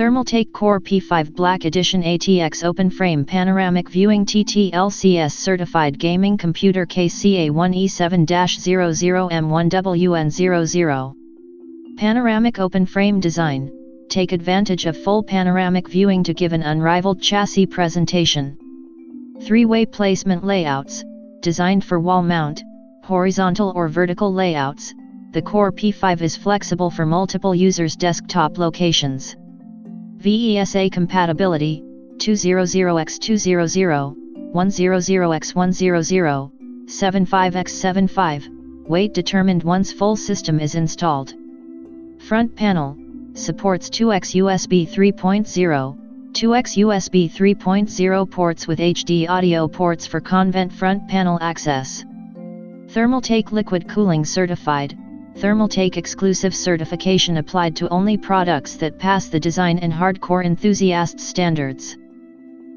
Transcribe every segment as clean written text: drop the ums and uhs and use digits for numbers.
Thermaltake Core P5 Black Edition ATX Open Frame Panoramic Viewing TTLCS Certified Gaming Computer KCA1E7-00M1WN00. Panoramic Open Frame Design. Take advantage of full panoramic viewing to give an unrivaled chassis presentation. 3-way placement layouts, designed for wall mount, horizontal or vertical layouts. The Core P5 is flexible for multiple users' desktop locations. VESA Compatibility, 200x200, 100x100, 75x75, weight determined once full system is installed. Front panel, supports 2x USB 3.0, 2x USB 3.0 ports with HD audio ports for convent front panel access. Thermaltake Liquid Cooling Certified. Thermaltake exclusive certification applied to only products that pass the design and hardcore enthusiast standards.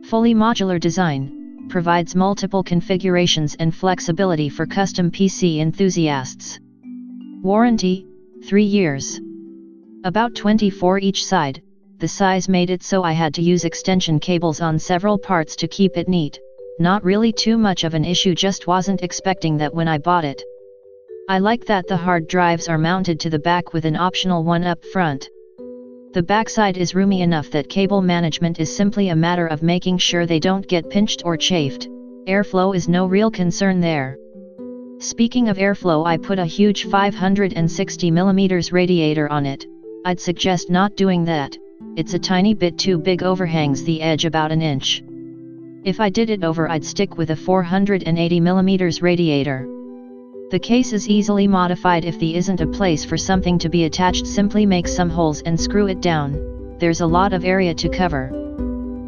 Fully modular design, provides multiple configurations and flexibility for custom PC enthusiasts. Warranty, 3 years. About 24 each side. The size made it so I had to use extension cables on several parts to keep it neat. Not really too much of an issue, just wasn't expecting that when I bought it. I like that the hard drives are mounted to the back with an optional one up front. The backside is roomy enough that cable management is simply a matter of making sure they don't get pinched or chafed. Airflow is no real concern there. Speaking of airflow, I put a huge 560mm radiator on it. I'd suggest not doing that. It's a tiny bit too big, overhangs the edge about an inch. If I did it over, I'd stick with a 480mm radiator. The case is easily modified. If there isn't a place for something to be attached, simply make some holes and screw it down. There's a lot of area to cover.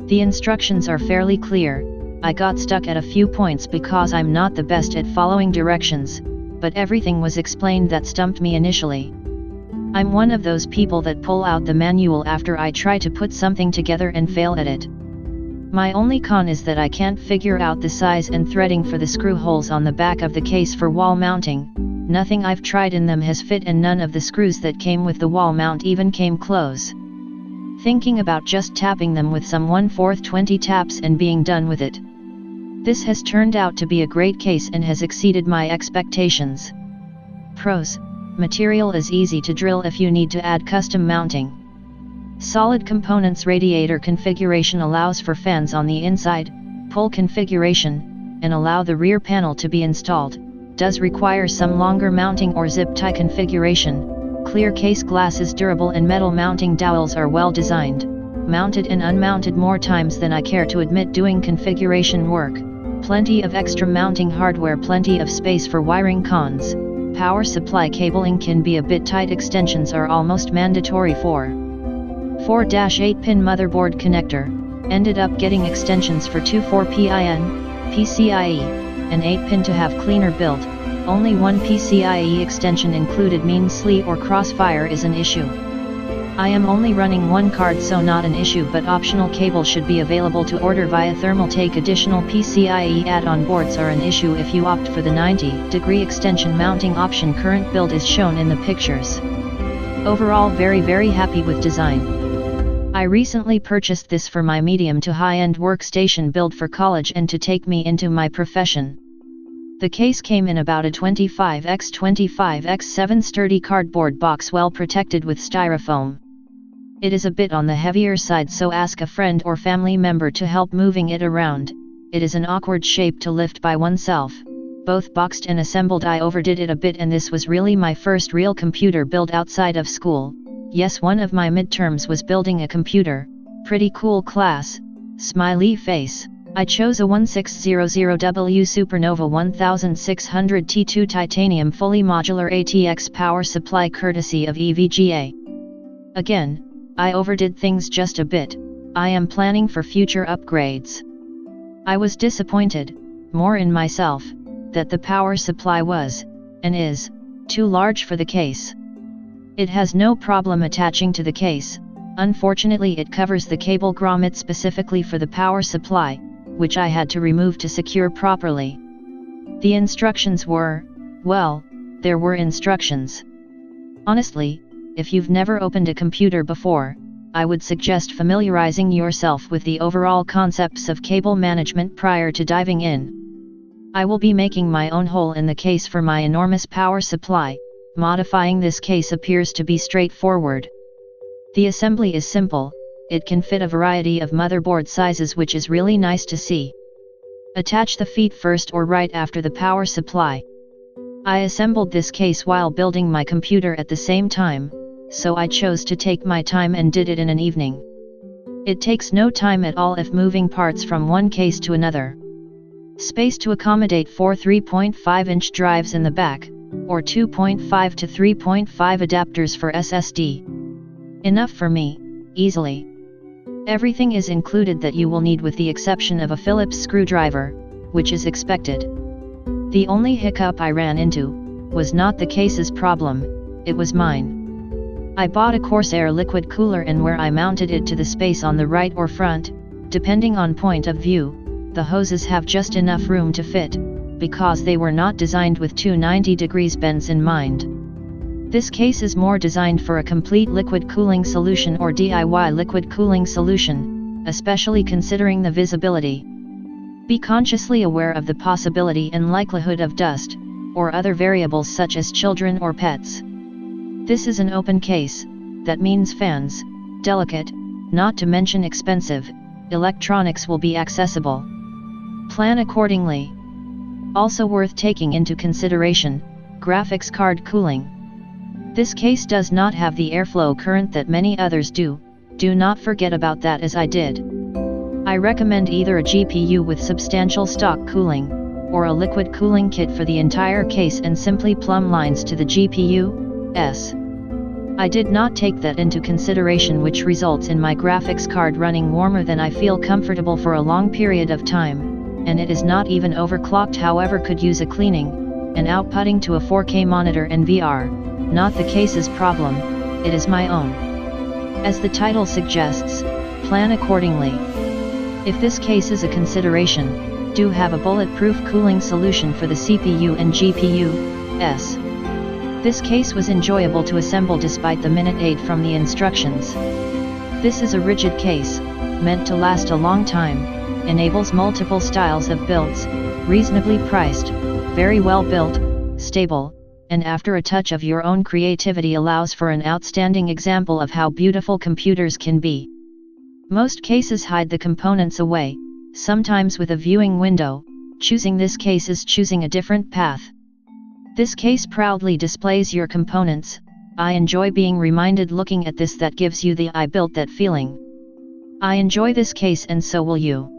The instructions are fairly clear. I got stuck at a few points because I'm not the best at following directions, but everything was explained that stumped me initially. I'm one of those people that pull out the manual after I try to put something together and fail at it. My only con is that I can't figure out the size and threading for the screw holes on the back of the case for wall mounting. Nothing I've tried in them has fit, and none of the screws that came with the wall mount even came close. Thinking about just tapping them with some 1/4 20 taps and being done with it. This has turned out to be a great case and has exceeded my expectations. Pros: material is easy to drill if you need to add custom mounting. Solid components. Radiator configuration allows for fans on the inside, pull configuration, and allow the rear panel to be installed. Does require some longer mounting or zip tie configuration. Clear case glass is durable and metal mounting dowels are well designed. Mounted and unmounted more times than I care to admit doing configuration work. Plenty of extra mounting hardware, plenty of space for wiring. Cons: power supply cabling can be a bit tight. Extensions are almost mandatory for 4-8-pin motherboard connector. Ended up getting extensions for 2 4-pin, PCIe, and 8-pin to have cleaner build. Only one PCIe extension included means SLI or Crossfire is an issue. I am only running one card, so not an issue, but optional cable should be available to order via Thermaltake. Additional PCIe add-on boards are an issue if you opt for the 90-degree extension mounting option. Current build is shown in the pictures. Overall, very happy with design. I recently purchased this for my medium to high-end workstation build for college and to take me into my profession. The case came in about a 25x25x7 sturdy cardboard box, well protected with styrofoam. It is a bit on the heavier side, so ask a friend or family member to help moving it around. It is an awkward shape to lift by oneself. Both boxed and assembled, I overdid it a bit, and this was really my first real computer build outside of school. Yes, one of my midterms was building a computer. Pretty cool class. Smiley face. I chose a 1600W Supernova 1600 T2 titanium fully modular ATX power supply courtesy of EVGA. Again, I overdid things just a bit. I am planning for future upgrades. I was disappointed, more in myself, that the power supply was, and is, too large for the case. It has no problem attaching to the case. Unfortunately, it covers the cable grommet specifically for the power supply, which I had to remove to secure properly. The instructions were, well, there were instructions. Honestly, if you've never opened a computer before, I would suggest familiarizing yourself with the overall concepts of cable management prior to diving in. I will be making my own hole in the case for my enormous power supply. Modifying this case appears to be straightforward. The assembly is simple, it can fit a variety of motherboard sizes, which is really nice to see. Attach the feet first or right after the power supply. I assembled this case while building my computer at the same time, so I chose to take my time and did it in an evening. It takes no time at all if moving parts from one case to another. Space to accommodate 4 3.5-inch drives in the back, or 2.5 to 3.5 adapters for SSD. Enough for me, easily. Everything is included that you will need with the exception of a Phillips screwdriver, which is expected. The only hiccup I ran into was not the case's problem, it was mine. I bought a Corsair liquid cooler, and where I mounted it to the space on the right or front, depending on point of view, the hoses have just enough room to fit, because they were not designed with 290 degrees bends in mind. This case is more designed for a complete liquid cooling solution or DIY liquid cooling solution, especially considering the visibility. Be consciously aware of the possibility and likelihood of dust, or other variables such as children or pets. This is an open case, that means fans, delicate, not to mention expensive, electronics will be accessible. Plan accordingly. Also worth taking into consideration, graphics card cooling. This case does not have the airflow current that many others do not forget about that as I did. I recommend either a GPU with substantial stock cooling, or a liquid cooling kit for the entire case and simply plumb lines to the GPU. I did not take that into consideration, which results in my graphics card running warmer than I feel comfortable for a long period of time, and it is not even overclocked, however could use a cleaning, and outputting to a 4K monitor and VR. Not the case's problem, it is my own. As the title suggests, plan accordingly. If this case is a consideration, do have a bulletproof cooling solution for the CPU and GPU. This case was enjoyable to assemble despite the minute aid from the instructions. This is a rigid case, meant to last a long time, enables multiple styles of builds, reasonably priced, very well built, stable, and after a touch of your own creativity allows for an outstanding example of how beautiful computers can be. Most cases hide the components away, sometimes with a viewing window. Choosing this case is choosing a different path. This case proudly displays your components. I enjoy being reminded looking at this, that gives you the "I built that" feeling. I enjoy this case, and so will you.